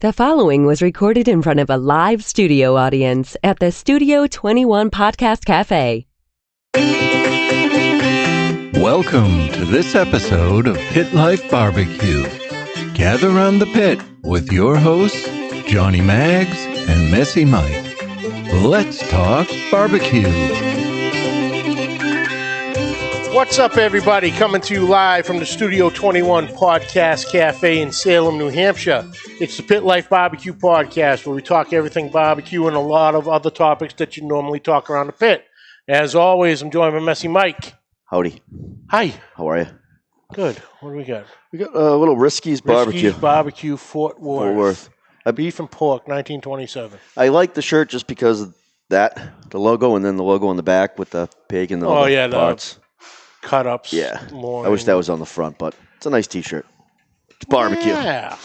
The following was recorded in front of a live studio audience at the Studio 21 Podcast Café. Welcome to this episode of Pit Life BBQ. Gather around the pit with your hosts, Johnnie Mags and Messy Mike. Let's talk barbecue. What's up, everybody? Coming to you live from the Studio 21 Podcast Café in Salem, New Hampshire. It's the Pit Life BBQ Podcast, where we talk everything barbecue and a lot of other topics that you normally talk around the pit. As always, I'm joined by Messy Mike. Howdy. Hi. How are you? Good. What do we got? We got a little Risky's Barbecue. Risky's Barbecue, Fort Worth. A beef and pork, 1927. I like the shirt just because of that, the logo, and then the logo on the back with the pig and the parts. Cut-ups. Yeah. I wish that was on the front, but it's a nice T-shirt. It's barbecue. Yeah,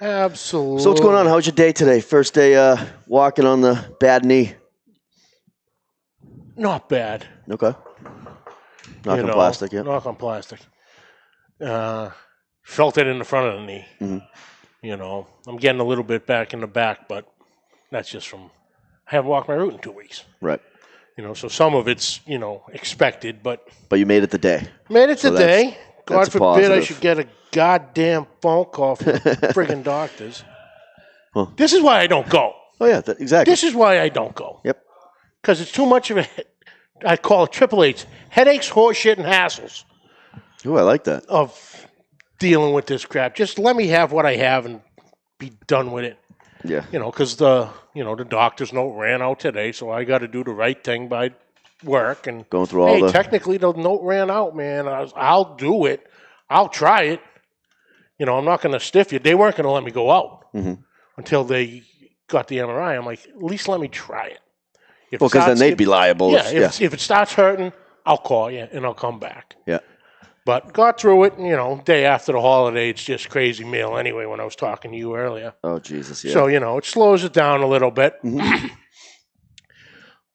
absolutely. So what's going on? How's your day today? First day walking on the bad knee. Not bad. Okay. Knock on plastic, yeah. Knock on plastic. Felt it in the front of the knee. Mm-hmm. You know, I'm getting a little bit back in the back, but that's just from I haven't walked my route in 2 weeks. Right. You know, so some of it's, expected, but... But you made it today. Made it today. God forbid positive. I should get a goddamn phone call from friggin' doctors. Huh. This is why I don't go. Oh, yeah, exactly. This is why I don't go. Yep. Because it's too much of a... I call it Triple H. Headaches, horseshit, and hassles. Ooh, I like that. Of dealing with this crap. Just let me have what I have and be done with it. Yeah. Because the doctor's note ran out today, so I got to do the right thing by work. And going through all technically the note ran out, man. I'll do it. I'll try it. I'm not going to stiff you. They weren't going to let me go out until they got the MRI. I'm like, at least let me try it. Because then they'd be liable. Yeah, if it starts hurting, I'll call you and I'll come back. Yeah. But got through it, day after the holiday, it's just crazy meal anyway when I was talking to you earlier. Oh, Jesus, yeah. So, it slows it down a little bit. Mm-hmm.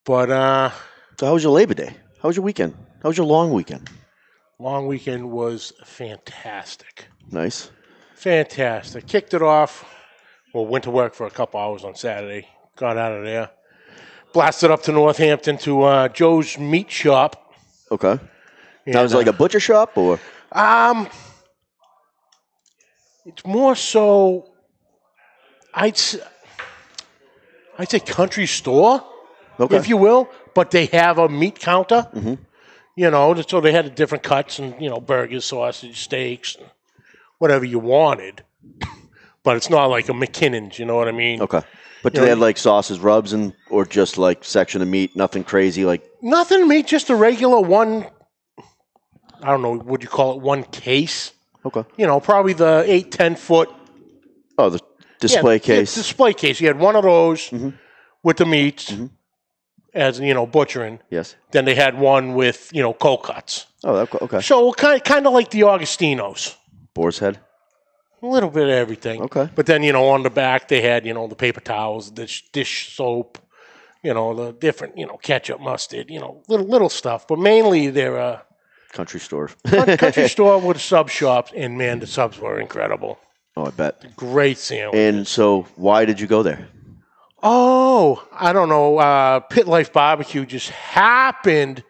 But, So how was your Labor Day? How was your weekend? How was your long weekend? Long weekend was fantastic. Nice. Fantastic. Kicked it off. Well, went to work for a couple hours on Saturday. Got out of there. Blasted up to Northampton to Joe's Meat Shop. Okay. That was like a butcher shop, or? It's more so, I'd say country store, if you will, but they have a meat counter, so they had the different cuts and, burgers, sausage, steaks, and whatever you wanted. But it's not like a McKinnon's, you know what I mean? Okay. But do they have like sauces, rubs, or just like section of meat, nothing crazy? Nothing meat, just a regular one. I don't know, would you call it one case? Okay. Probably the 8-10 foot. Oh, the display case. Yeah, display case. You had one of those with the meats as, butchering. Yes. Then they had one with, cold cuts. Oh, okay. So kind of like the Augustino's. Boar's head? A little bit of everything. Okay. But then, on the back they had, the paper towels, the dish soap, the different, ketchup, mustard, little stuff. But mainly they're... Country store. Country store with sub shops, and man, the subs were incredible. Oh, I bet. Great sandwich. And so, why did you go there? Oh, I don't know. Pit Life BBQ just happened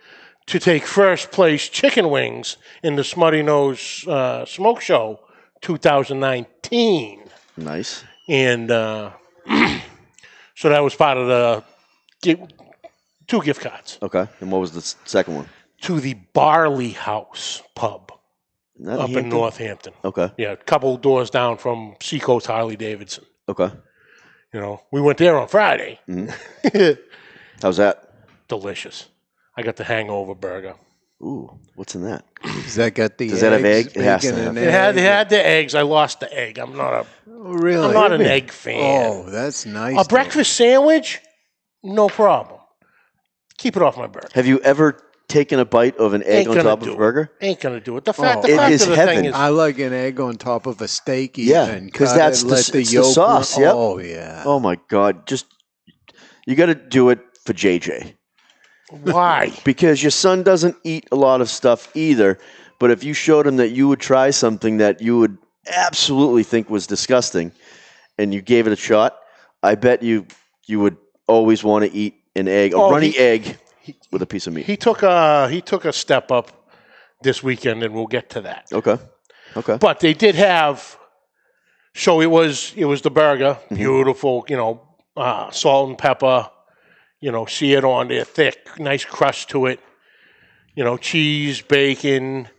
to take first place chicken wings in the Smuttynose Smokeshow 2019. Nice. And so that was part of the 2 gift cards. Okay. And what was the second one? To the Barley House pub up in Hampton? Northampton. Okay. Yeah, a couple doors down from Seacoast Harley Davidson. Okay. We went there on Friday. How's that? Delicious. I got the hangover burger. Ooh, what's in that? Does that got the Does that have egg? It has to bacon have. and It had the eggs. I lost the egg. I'm not an egg fan. Oh, that's nice. A breakfast sandwich? No problem. Keep it off my burger. Have you ever taken a bite of an egg on top of a burger? Ain't gonna do it. The fact it is of the heaven. thing is, I like an egg on top of a steak. Yeah, because that's the yolk sauce. Yep. Oh yeah. Oh my God! You got to do it for JJ. why? Because your son doesn't eat a lot of stuff either. But if you showed him that you would try something that you would absolutely think was disgusting, and you gave it a shot, I bet you would always want to eat an egg, a Oh, runny egg with a piece of meat. He took a step up this weekend, and we'll get to that. Okay. But they did have. So it was the burger, beautiful, salt and pepper, see it on there, thick, nice crust to it, cheese, bacon,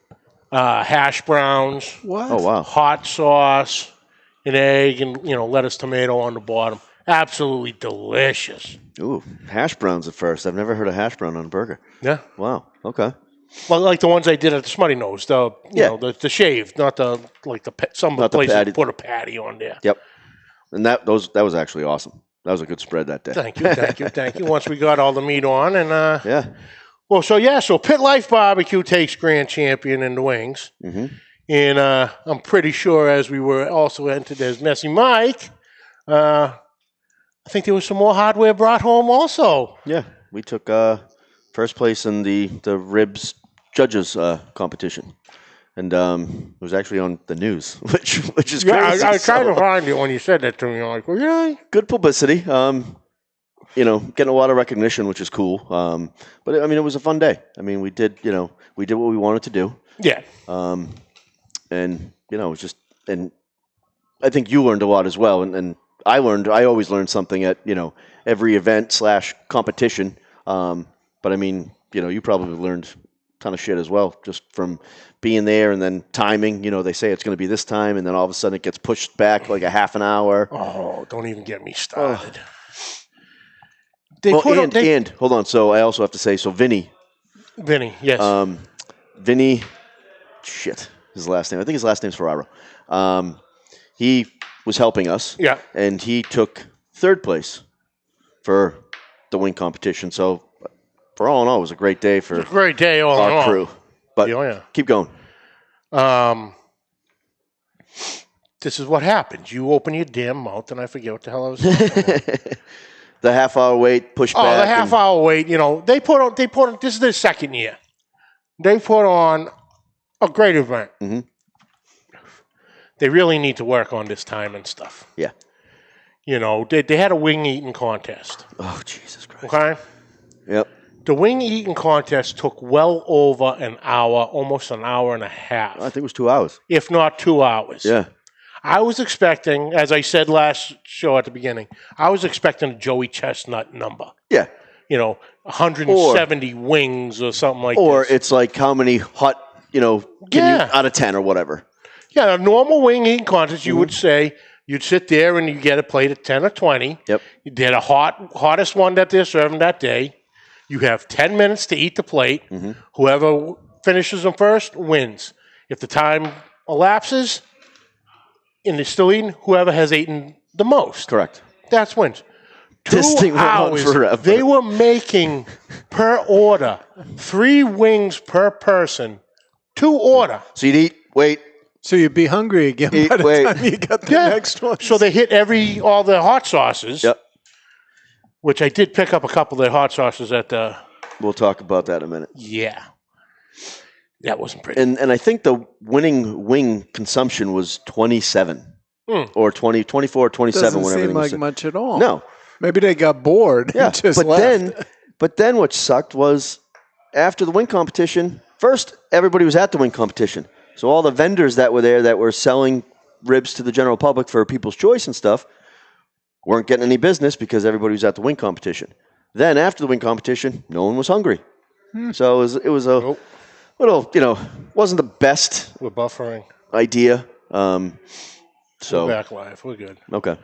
hash browns, What? Oh, wow. hot sauce, an egg, and lettuce, tomato on the bottom. Absolutely delicious. Ooh, hash browns at first. I've never heard of hash brown on a burger. Yeah. Wow. Okay. Well, like the ones I did at the Smuttynose, the shaved, not some of the places patty. put a patty on there. Yep. And that was actually awesome. That was a good spread that day. Thank you. Once we got all the meat on, and Yeah. well, so Pit Life BBQ takes grand champion in the wings, and I'm pretty sure as we were also entered as Messy Mike, I think there was some more hardware brought home also. Yeah. We took first place in the ribs judges competition, and it was actually on the news, which is crazy. I tried to find it when you said that to me. I'm like, well, really? Good publicity. Getting a lot of recognition, which is cool. But it was a fun day. I mean, we did what we wanted to do. Yeah. And it was just, and I think you learned a lot as well. And I always learn something at every event / competition. But I mean, you probably learned a ton of shit as well, just from being there, and then timing. They say it's going to be this time, and then all of a sudden it gets pushed back like a half an hour. Oh, don't even get me started. And hold on. So I also have to say, Vinny, yes. Vinny, shit, his last name. I think his last name's Ferraro. He was helping us. Yeah. And he took third place for the wing competition. So for all in all, it was a great day for our crew. But keep going. This is what happens. You open your damn mouth, and I forget what the hell I was talking about. The half-hour wait, push back. Oh, the half-hour wait. They put on. This is their second year. They put on a great event. Mm-hmm. They really need to work on this time and stuff. Yeah. They had a wing eating contest. Oh, Jesus Christ. Okay. Yep. The wing eating contest took well over an hour, almost an hour and a half. I think it was 2 hours. If not 2 hours. Yeah. I was expecting, as I said last show at the beginning, I was expecting a Joey Chestnut number. Yeah. 170 wings or something like that. Or it's like how many hot, out of 10 or whatever. Yeah, a normal wing eating contest, you would say, you'd sit there and you get a plate of 10 or 20. Yep. You did a hottest one that they're serving that day. You have 10 minutes to eat the plate. Mm-hmm. Whoever finishes them first wins. If the time elapses and they're still eating, whoever has eaten the most. Correct. That's wins. This 2 thing went on hours, forever. they were making per order 3 wings per person to order. So you'd eat, wait. So you'd be hungry again by the time you got the next one. So they hit all the hot sauces. Yep. Which I did pick up a couple of the hot sauces at the... We'll talk about that in a minute. Yeah. That wasn't pretty. And I think the winning wing consumption was 27. Or 24, 27, Doesn't whenever seem everything was like much at all. No. Maybe they got bored Yeah. and just left. But then what sucked was after the wing competition, first everybody was at the wing competition. So all the vendors that were there that were selling ribs to the general public for People's Choice and stuff weren't getting any business because everybody was at the wing competition. Then after the wing competition, no one was hungry. So it was a little, wasn't the best We're buffering. idea. We're back live. We're good. Okay.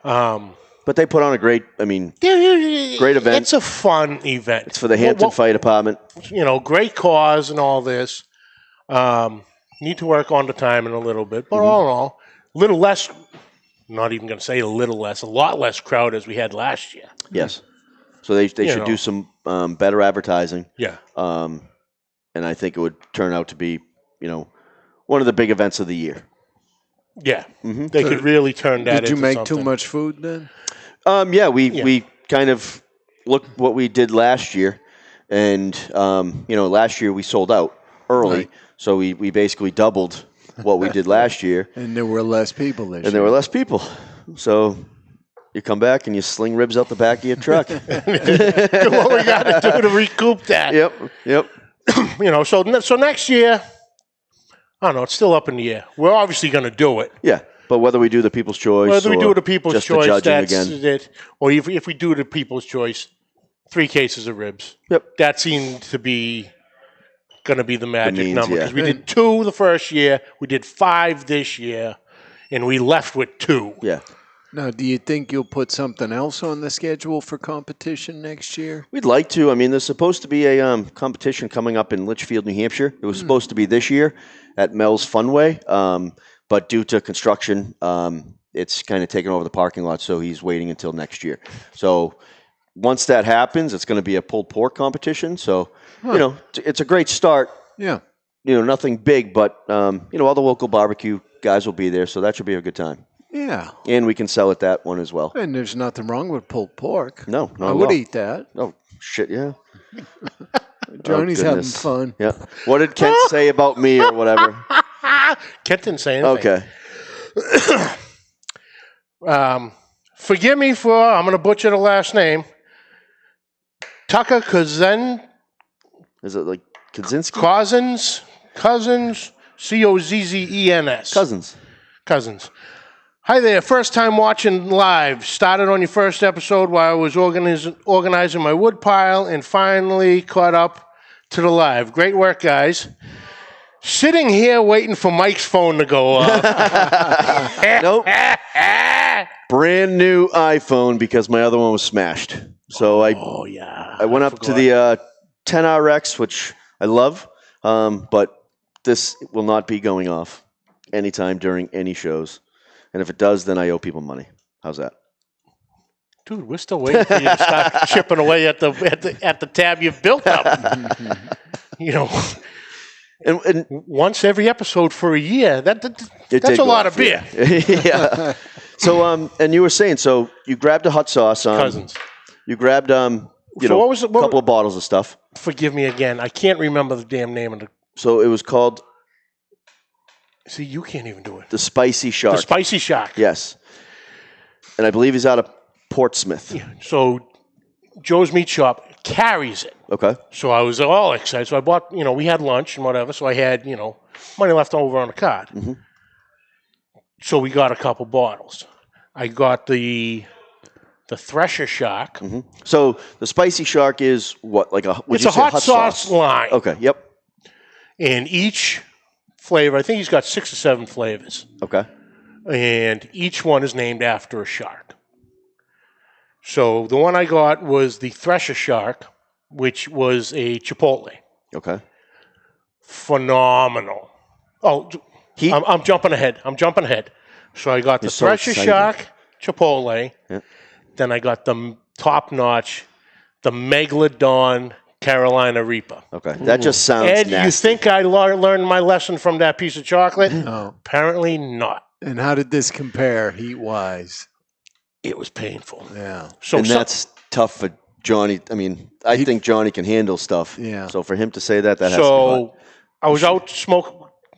But they put on a great event. It's a fun event. It's for the Hampton Fire Department. Great cause and all this. Need to work on the timing a little bit. But all in all, a little less, not even going to say a little less, a lot less crowd as we had last year. Yes. So they should do some better advertising. Yeah. And I think it would turn out to be, one of the big events of the year. Yeah. Mm-hmm. They could really turn that into something. Did you make something. too much food then? We kind of looked what we did last year. And, last year we sold out early. Right. So we basically doubled what we did last year. And there were less people this year. And there were less people. So you come back and you sling ribs out the back of your truck. What we got to do to recoup that. Yep. So next year, I don't know, it's still up in the air. We're obviously going to do it. Yeah, but whether we do the People's Choice Whether we do the People's Choice, that's again. it. Or if we do the People's Choice, 3 cases of ribs. Yep. That seemed to be going to be the magic number. Yeah. Because we did 2 the first year, we did 5 this year, and we left with 2. Yeah. Now, do you think you'll put something else on the schedule for competition next year? We'd like to. I mean, there's supposed to be a competition coming up in Litchfield, New Hampshire. It was supposed to be this year at Mel's Funway, but due to construction, it's kind of taken over the parking lot, so he's waiting until next year. So once that happens, it's going to be a pulled pork competition. So, it's a great start. Yeah. Nothing big, but, all the local barbecue guys will be there, so that should be a good time. Yeah. And we can sell at that one as well. And there's nothing wrong with pulled pork. No, not I at would all. eat that. Oh, shit, yeah. Johnny's having goodness. fun. Yeah. What did Kent say about me or whatever? Kent didn't say anything. Okay. Forgive me for, I'm going to butcher the last name, Tucker Kozen. Is it like Kaczynski? Cousins, Cozzens. Cousins. Hi there, first time watching live. Started on your first episode while I was organizing my wood pile and finally caught up to the live. Great work, guys. Sitting here waiting for Mike's phone to go off. Nope. Brand new iPhone because my other one was smashed. So I went up to the 10RX, which I love, but this will not be going off anytime during any shows. And if it does, then I owe people money. How's that? Dude, we're still waiting for you to start chipping away at the tab you've built up. And once every episode for a year, that's a lot of beer. Yeah. So, and you were saying, so you grabbed a hot sauce. Cousins. You grabbed, a couple of bottles of stuff. Forgive me again. I can't remember the damn name of it. So it was called... See, you can't even do it. The Spicy Shark. The Spicy Shark. Yes. And I believe he's out of Portsmouth. Yeah. So Joe's Meat Shop carries it. Okay. So I was all excited. So I bought, we had lunch and whatever. So I had, money left over on the card. Mm-hmm. So we got a couple bottles. I got the Thresher Shark. Mm-hmm. So the Spicy Shark is what? It's a hot sauce line. Okay, yep. And each flavor, I think he's got 6 or 7 flavors. Okay. And each one is named after a shark. So the one I got was the Thresher Shark, which was a Chipotle. Okay. Phenomenal. Oh, I'm jumping ahead. So I got the Thresher Shark Chipotle. Yeah. Then I got the top-notch, the Megalodon Carolina Reaper. Okay. That just sounds Ed, nasty. you think I learned my lesson from that piece of chocolate? No. Apparently not. And how did this compare heat-wise? It was painful. Yeah. And that's tough for Johnny. I mean, I think Johnny can handle stuff. Yeah. So for him to say that has to be hard. I was out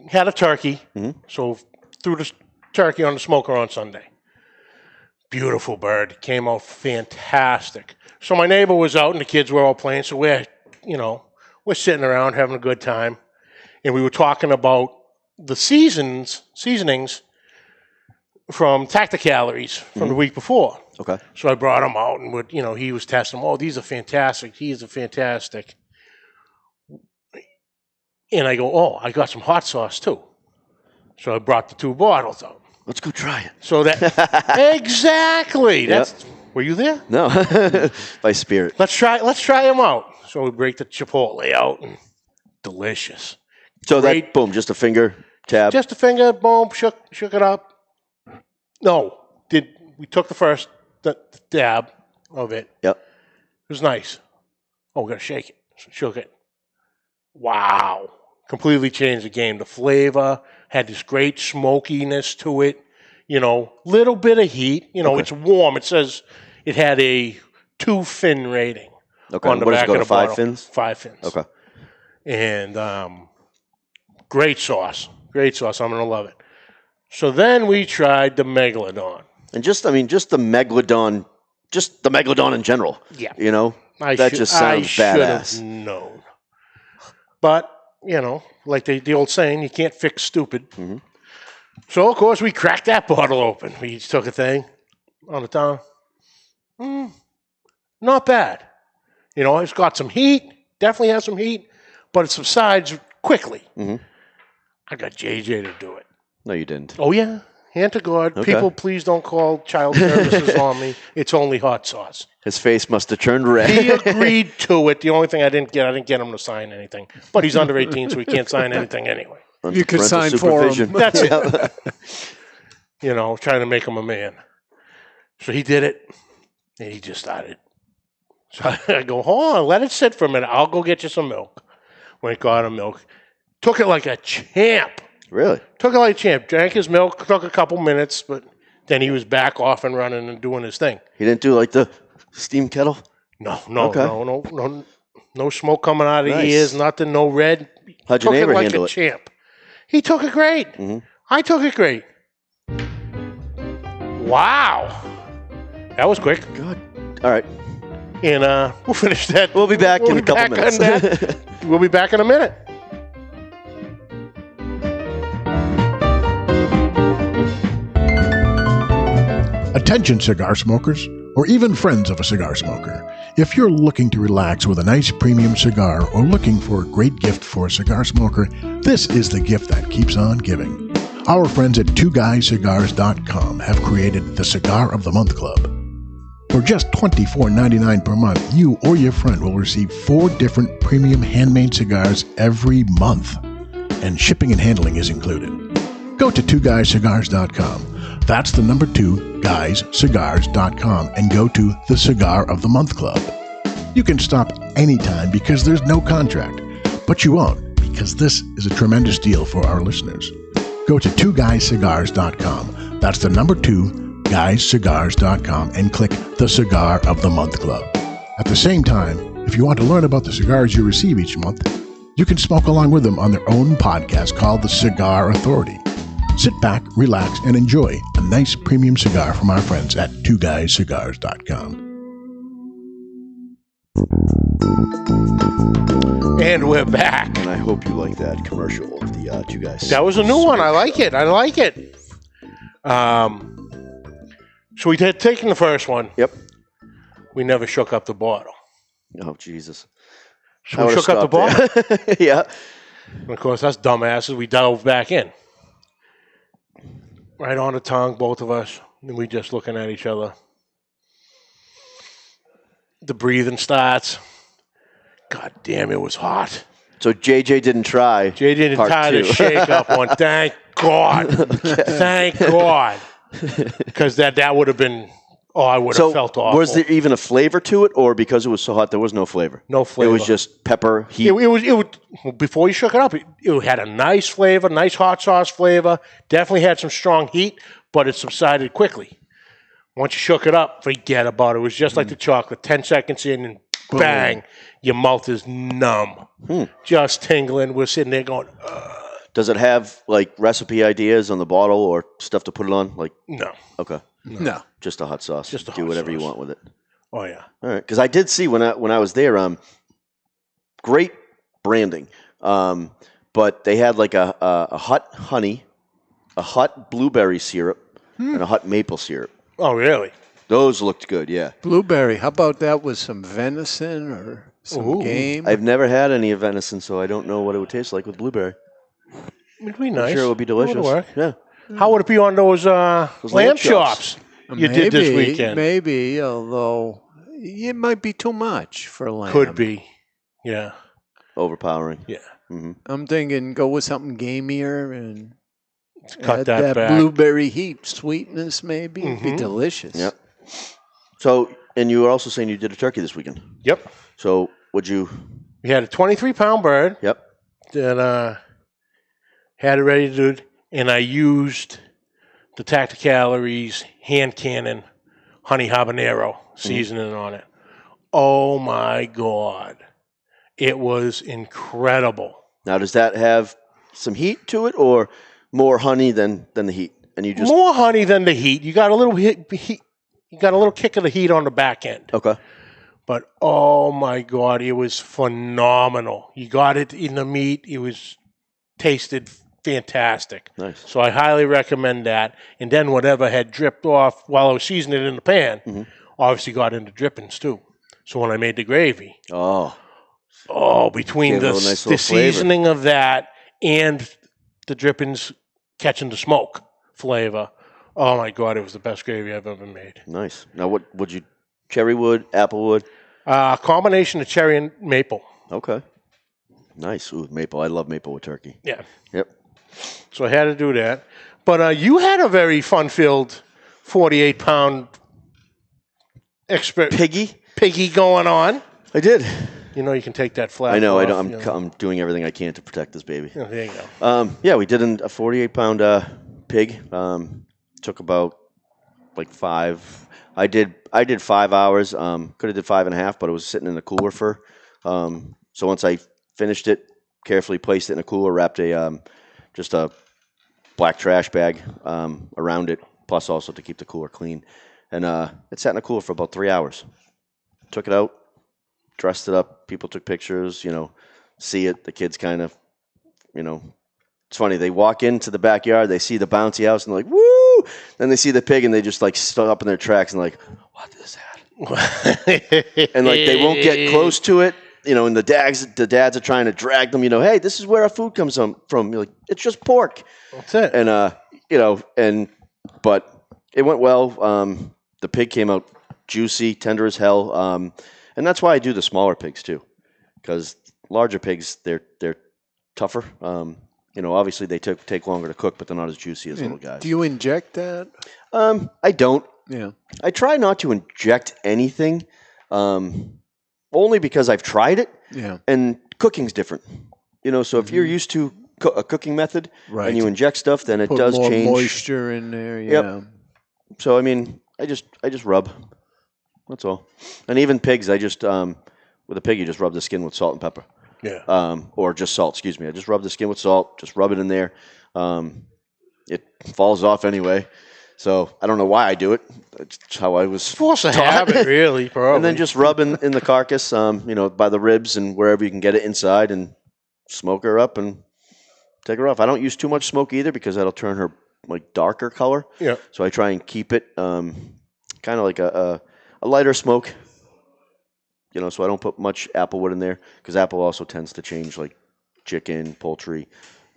had a turkey. Mm-hmm. So threw the turkey on the smoker on Sunday. Beautiful bird. Came out fantastic. So my neighbor was out and the kids were all playing. So we're sitting around having a good time. And we were talking about the seasonings from Tacticalories from the week before. Okay. So I brought him out and he was testing them. Oh, these are fantastic. These are fantastic. And I go, oh, I got some hot sauce too. So I brought the 2 bottles out. Let's go try it. So that exactly. Were you there? No. By spirit. Let's try them out. So we break the Chipotle out and delicious. So Great. boom, just a finger tab. Just a finger, boom, shook it up. No, we took the dab of it. Yep. It was nice. Oh, we got to shake it. Shook it. Wow. Completely changed the game. The flavor had this great smokiness to it. Little bit of heat. Okay. It's warm. It says it had a 2 fin rating. Okay. On the What does back it go of to, the 5 bottle. fins? 5 fins. Okay. And great sauce. Great sauce. I'm going to love it. So then we tried the Megalodon. And just the Megalodon, in general. Yeah. You know, I just sounds badass. should have known. But, like the old saying, you can't fix stupid. Mm-hmm. So, of course, we cracked that bottle open. We each took a thing on the tongue. Not bad. It's got some heat. Definitely has some heat. But it subsides quickly. Mm-hmm. I got JJ to do it. No, you didn't. Oh, yeah. Hand to God. Okay. People, please don't call child services on me. It's only hot sauce. His face must have turned red. He agreed to it. The only thing I didn't get him to sign anything. But he's under 18, so he can't sign anything anyway. You can sign for him. That's it. Trying to make him a man. So he did it, and he just started. So I go, hold on, let it sit for a minute. I'll go get you some milk. Went, got him milk. Took it like a champ. Really? Took it like a champ. Drank his milk. Took a couple minutes, but then he was back off and running and doing his thing. He didn't do like the steam kettle? No, Okay. no smoke coming out of Nice. the ears, nothing, no red. How'd your Took neighbor it like handle a it? champ. He took it great. Mm-hmm. I took it great. Wow. That was quick. God. All right. And we'll finish that. We'll be back in a be couple back on minutes. that. We'll be back in a minute. Attention cigar smokers, or even friends of a cigar smoker. If you're looking to relax with a nice premium cigar or looking for a great gift for a cigar smoker, this is the gift that keeps on giving. Our friends at twoguyscigars.com have created the Cigar of the Month Club. For just $24.99 per month, you or your friend will receive 4 different premium handmade cigars every month, and shipping and handling is included. Go to twoguyscigars.com. That's the number 2, guyscigars.com, and go to the Cigar of the Month Club. You can stop anytime because there's no contract, but you won't because this is a tremendous deal for our listeners. Go to twoguyscigars.com. That's the number 2, guyscigars.com, and click the Cigar of the Month Club. At the same time, if you want to learn about the cigars you receive each month, you can smoke along with them on their own podcast called The Cigar Authority. Sit back, relax, and enjoy a nice premium cigar from our friends at twoguyscigars.com. And we're back. And I hope you like that commercial of the two guys. That was a new one. I like it. So we had taken the first one. Yep. We never shook up the bottle. Oh, Jesus. So we shook up the bottle. Yeah. And of course, us dumbasses, we dove back in. Right on the tongue, both of us. And we just looking at each other. The breathing starts. God damn, it was hot. So JJ didn't try. JJ didn't part try two. to shake up one. Thank God. Thank God. Because that would have been, I would have felt awful. Was there even a flavor to it, or because it was so hot, there was no flavor? No flavor. It was just pepper, heat. It was before you shook it up, it had a nice flavor, nice hot sauce flavor. Definitely had some strong heat, but it subsided quickly. Once you shook it up, forget about it. It was just like the chocolate. 10 seconds in and bang, your mouth is numb. Just tingling. We're sitting there going, ugh. Does it have like recipe ideas on the bottle or stuff to put it on? Like No. Okay. No. Just a hot sauce. Just a Do hot whatever you sauce. want with it. Oh, yeah. All right. Because I did see when I was there, great branding. But they had like a hot honey, a hot blueberry syrup, and a hot maple syrup. Oh, really? Those looked good, yeah. Blueberry. How about that with some venison or some game? I've never had any of venison, so I don't know what it would taste like with blueberry. It'd be nice. I'm sure it would be delicious. It would work. Yeah. How would it be on those lamb lamb chops you did this weekend? Maybe, although it might be too much for lamb. Could be. Yeah. Overpowering. Yeah. Mm-hmm. I'm thinking go with something gamier and Cut add that back. blueberry heat sweetness maybe. It'd be Mhm. delicious. Yep. So, and you were also saying you did a turkey this weekend. Yep. So, would you? We had a 23-pound bird. Yep. That had it ready to do it, and I used the Tacticalories hand cannon honey habanero seasoning on it. Oh my God. It was incredible. Now, does that have some heat to it, or more honey than the heat? and you just more honey than the heat. You got a little heat. You got a little kick of the heat on the back end. okay. But oh my God, it was phenomenal. You got it in the meat. It was tasted fantastic. Nice. So I highly recommend that. And then whatever had dripped off while I was seasoning it in the pan, obviously got into drippings too. So when I made the gravy, between Gave it a nice the little seasoning of that and the drippings catching the smoke flavor, oh my God, it was the best gravy I've ever made. Nice. Now, what would you? Cherry wood, apple wood? Combination of cherry and maple. Okay. Nice. Ooh, maple. I love maple with turkey. Yeah. Yep. So I had to do that. But you had a very fun-filled 48-pound piggy going on. I did. You know you can take that flat. I know. off, I'm doing everything I can to protect this baby. Yeah, there you go. Yeah, we did a 48-pound pig. Took about like 5. I did 5 hours. Could have did 5.5, but it was sitting in the cooler for. So once I finished it, carefully placed it in a cooler, wrapped just a black trash bag around it, plus also to keep the cooler clean, and it sat in a cooler for about 3 hours. Took it out, dressed it up. People took pictures. See it. The kids kind of, It's funny. They walk into the backyard, they see the bouncy house, and they're like, "Woo!" Then they see the pig, and they just like stop in their tracks and like, "What is that?" And like they won't get close to it, And the dads are trying to drag them. Hey, this is where our food comes from. You're like, it's just pork. That's it. And but it went well. The pig came out juicy, tender as hell, and that's why I do the smaller pigs too, because larger pigs they're tougher. Obviously they take longer to cook, but they're not as juicy as little guys. Do you inject that? I don't. Yeah. I try not to inject anything, only because I've tried it. Yeah. And cooking's different. So if you're used to a cooking method and you inject stuff, then it does more change moisture in there. Yeah. Yep. So I just rub. That's all. And even pigs, I just with a pig, you just rub the skin with salt and pepper. Yeah. Or just salt, excuse me. I just rub the skin with salt, just rub it in there. It falls off anyway. So I don't know why I do it. It's how I was force a taught. habit, really, probably. And then just rub in the carcass, by the ribs and wherever you can get it inside, and smoke her up and take her off. I don't use too much smoke either because that'll turn her like darker color. Yeah. So I try and keep it kind of like a lighter smoke. So I don't put much apple wood in there because apple also tends to change like chicken, poultry,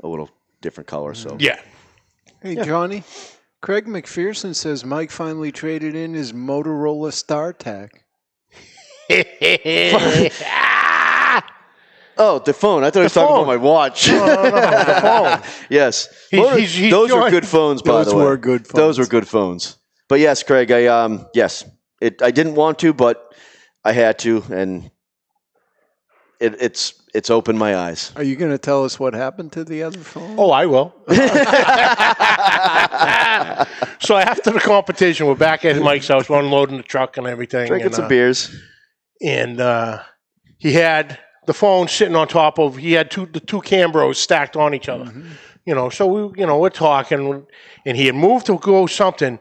a little different color. So yeah. Hey, Johnny, Craig McPherson says Mike finally traded in his Motorola StarTAC. Oh, the phone. I thought he was talking about my watch. No, the phone. Yes. He's those were good phones, by the way. Those were good phones. Those were good phones. But yes, Craig, I didn't want to, but I had to, and it's opened my eyes. Are you going to tell us what happened to the other phone? Oh, I will. So after the competition, we're back at Mike's house, we're unloading the truck and everything. Drinking some beers. And he had the phone sitting on top of, he had the two Cambros stacked on each other. Mm-hmm. So we're talking, and he had moved to go something,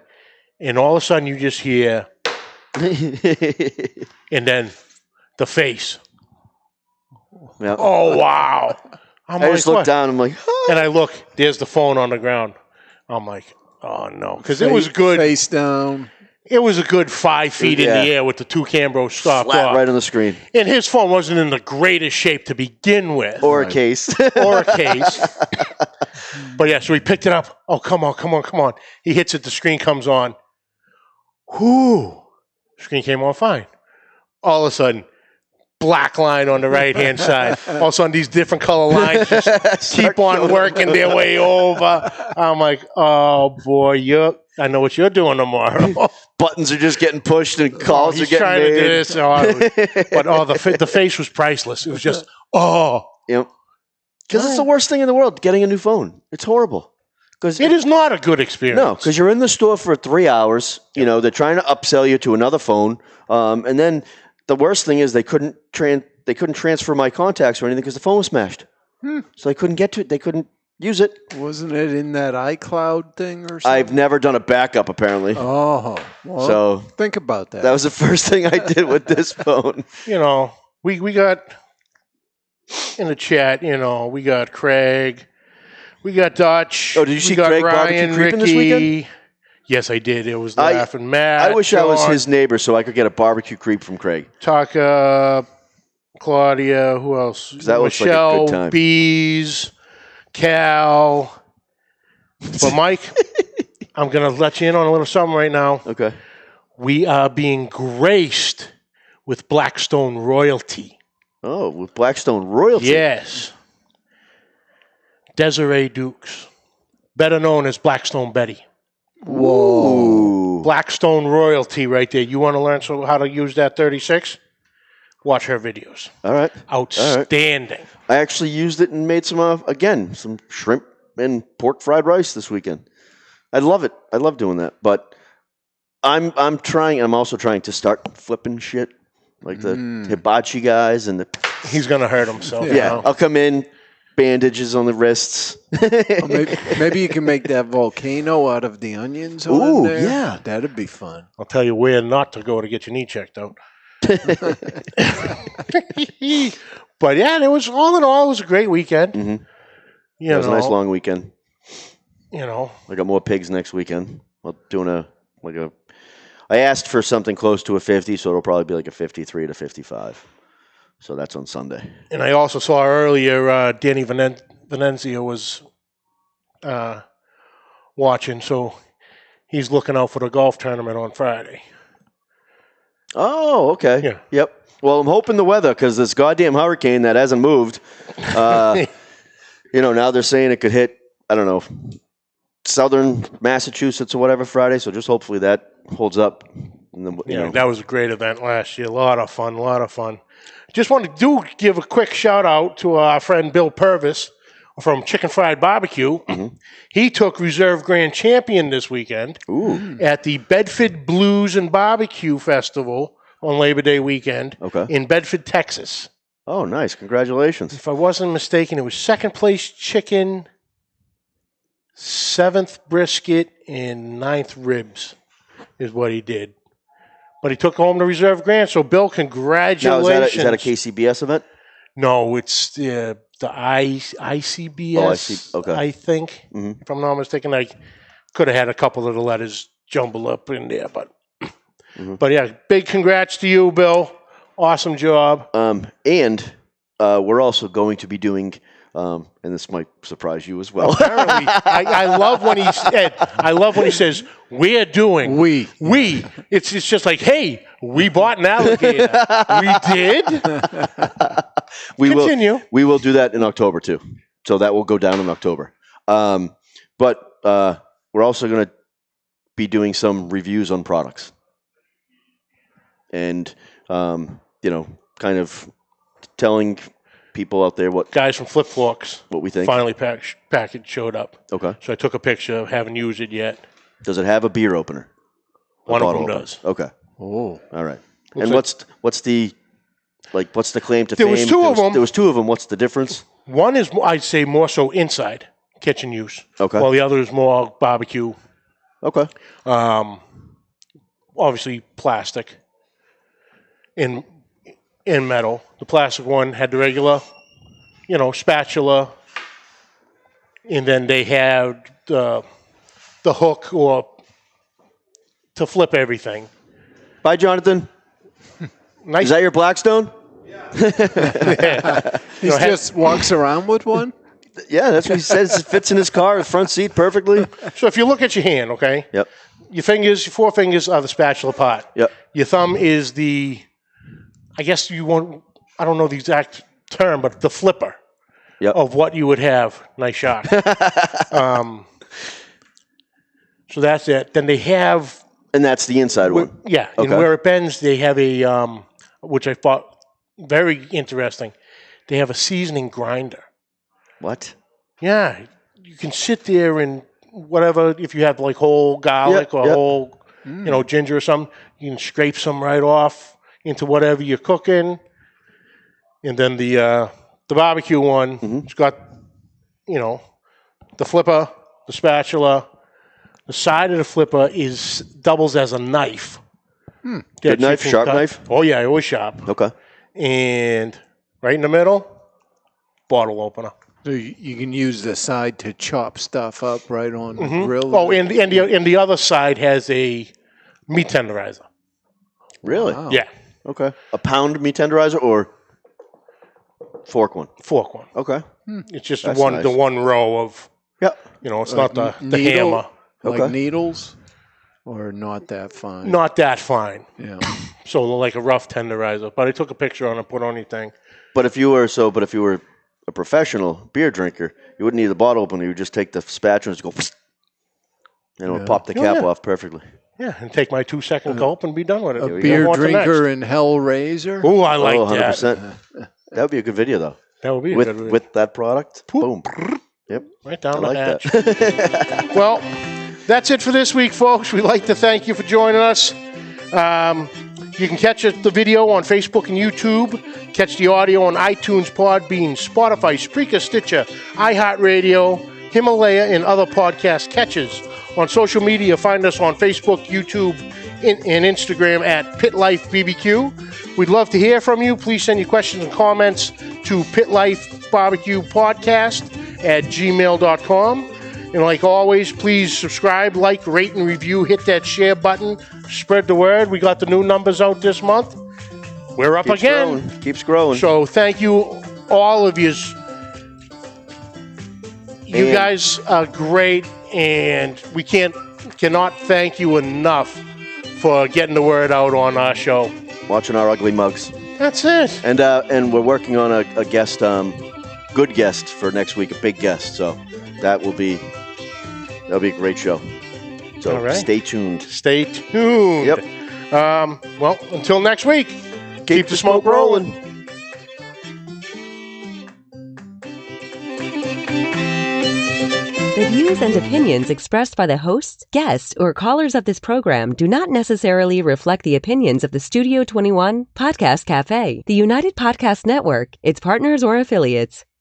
and all of a sudden you just hear, and then the face. Yep. Oh, wow. I just looked down. I'm like, oh. And I look, there's the phone on the ground. I'm like, oh, no. Because it was good. Face down. It was a good 5 feet in the air with the two Cambros stopped flat off. right on the screen. And his phone wasn't in the greatest shape to begin with. Or a case. But yeah, so he picked it up. Oh, come on. He hits it. The screen comes on. Whoo. Screen came on fine. All of a sudden, black line on the right-hand side. All of a sudden, these different color lines just keep on working their way over. I'm like, oh, boy, I know what you're doing tomorrow. Buttons are just getting pushed and calls are getting made. He's trying to do this. But the face was priceless. It was just, oh. Yep. Because it's the worst thing in the world, getting a new phone. It's horrible. It is not a good experience. No, because you're in the store for 3 hours. They're trying to upsell you to another phone. And then the worst thing is they couldn't transfer my contacts or anything because the phone was smashed. So they couldn't get to it. They couldn't use it. Wasn't it in that iCloud thing or something? I've never done a backup, apparently. Oh, well, So think about that. that was the first thing I did with this phone. You know, we got in the chat, you know, we got Craig, we got Dutch. Oh, did you see we got Craig Ryan, barbecue creeping Ricky. this weekend? Yes, I did. It was laughing. Matt. I wish I was John, his neighbor so I could get a barbecue creep from Craig. Taka, Claudia, who else? 'Cause that looks like a Michelle, good time. Bees, Cal. But Mike, I'm going to let you in on a little something right now. Okay. We are being graced with Blackstone royalty. Oh, with Blackstone royalty. Yes. Desiree Dukes, better known as Blackstone Betty. Whoa. Blackstone royalty right there. You want to learn how to use that 36? Watch her videos. All right. Outstanding. I actually used it and made some shrimp and pork fried rice this weekend. I love it. I love doing that. But I'm also trying to start flipping shit. Like the hibachi guys and the... He's going to hurt himself. Yeah, I'll come in, bandages on the wrists. Well, maybe you can make that volcano out of the onions on Ooh, there. yeah. That'd be fun. I'll tell you where not to go to get your knee checked out. But yeah, it was all in all, it was a great weekend. Mm-hmm. It was a nice long weekend. You know, I got more pigs next weekend. I'm doing I asked for something close to a 50, so it'll probably be like a 53 to 55. So that's on Sunday. and I also saw earlier Danny Venenzia was watching, so he's looking out for the golf tournament on Friday. Oh, okay. Yeah. Yep. Well, I'm hoping the weather, because this goddamn hurricane that hasn't moved, now they're saying it could hit, I don't know, southern Massachusetts or whatever Friday, so just hopefully that holds up. And then, That was a great event last year. A lot of fun. Just wanted to give a quick shout out to our friend Bill Purvis from Chicken Fried BBQ. Mm-hmm. He took Reserve Grand Champion this weekend at the Bedford Blues and Barbecue Festival on Labor Day weekend in Bedford, Texas. Oh, nice. Congratulations. If I wasn't mistaken, it was second place chicken, 7th brisket, and 9th ribs is what he did. But he took home the Reserve Grand. So, Bill, congratulations. Now, is that a KCBS event? No, it's the ICBS, Oh, I see. Okay. I think. Mm-hmm. If I'm not mistaken, I could have had a couple of the letters jumbled up in there. But, but yeah, big congrats to you, Bill. Awesome job. And we're also going to be doing, and this might surprise you as well. Apparently, I love when he said. I love when he says, "We're doing we." It's just like, hey, we bought an alligator. We did. Continue. We will do that in October too. So that will go down in October. But we're also going to be doing some reviews on products, and kind of telling people out there what Guys from Flip Forks we think. finally package showed up. Okay. So I took a picture. Haven't used it yet. Does it have a beer opener? One of them Bottle does. Okay. Oh. All right. Looks And like- what's the claim to There fame? was two of them. There was two of them. What's the difference? One is, I'd say, more so inside kitchen use. Okay. While the other is more barbecue. Okay. Obviously plastic. In metal. The plastic one had the regular, spatula. And then they had the hook or to flip everything. Bye, Jonathan. Nice. Is that your Blackstone? He just walks around with one? Yeah, that's what he says. It fits in his car, his front seat perfectly. So if you look at your hand, okay? Yep. Your four fingers are the spatula part. Yep. Your thumb is I guess you won't, I don't know the exact term, but the flipper of what you would have. Nice shot. So that's it. Then they have. And that's the inside one. Yeah. Okay. And where it bends, they have a, which I thought very interesting, they have a seasoning grinder. What? Yeah. You can sit there and whatever, if you have like whole garlic or whole, ginger or something, you can scrape some right off into whatever you're cooking. And then the barbecue one, it's got, the flipper, the spatula. The side of the flipper doubles as a knife. Good knife, sharp knife? Oh, yeah, always sharp. Okay. And right in the middle, bottle opener. So you can use the side to chop stuff up right on the grill. Oh, and the other side has a meat tenderizer. Really? Wow. Yeah, Okay. A pound meat tenderizer or fork one? fork one. Okay. It's just That's the nice. one row of, Yep. it's not the Needle? hammer. Like Okay. needles? Or not that fine? Not that fine. Yeah. So like a rough tenderizer. But I took a picture on it, put on your thing. But if you were a professional beer drinker, you wouldn't need the bottle opener. You would just take the spatula and just go, and it would pop the cap off perfectly. Yeah, and take my 2-second gulp and be done with it. A beer drinker in Hellraiser? Oh, I like that. 100%. That would be a good video, though. That would be a good video. With that product. Boom. Yep. Right down I the like hatch. that. Well, that's it for this week, folks. We'd like to thank you for joining us. You can catch the video on Facebook and YouTube. Catch the audio on iTunes, Podbean, Spotify, Spreaker, Stitcher, iHeartRadio, Himalaya, and other podcast catches. On social media, find us on Facebook, YouTube, and Instagram at Pit Life BBQ. We'd love to hear from you. Please send your questions and comments to pitlifebbqpodcast@gmail.com. And like always, please subscribe, like, rate, and review. Hit that share button. Spread the word. We got the new numbers out this month. We're up again. Keeps growing. So thank you, all of you. You guys are great, and we cannot thank you enough for getting the word out on our show. Watching our ugly mugs. That's it. And we're working on a guest, good guest for next week, a big guest. So that'll be a great show. So All right. Stay tuned. Stay tuned. Yep. Well, until next week, keep the smoke rolling. The views and opinions expressed by the hosts, guests, or callers of this program do not necessarily reflect the opinions of the Studio 21 Podcast Café, the United Podcast Network, its partners, or affiliates.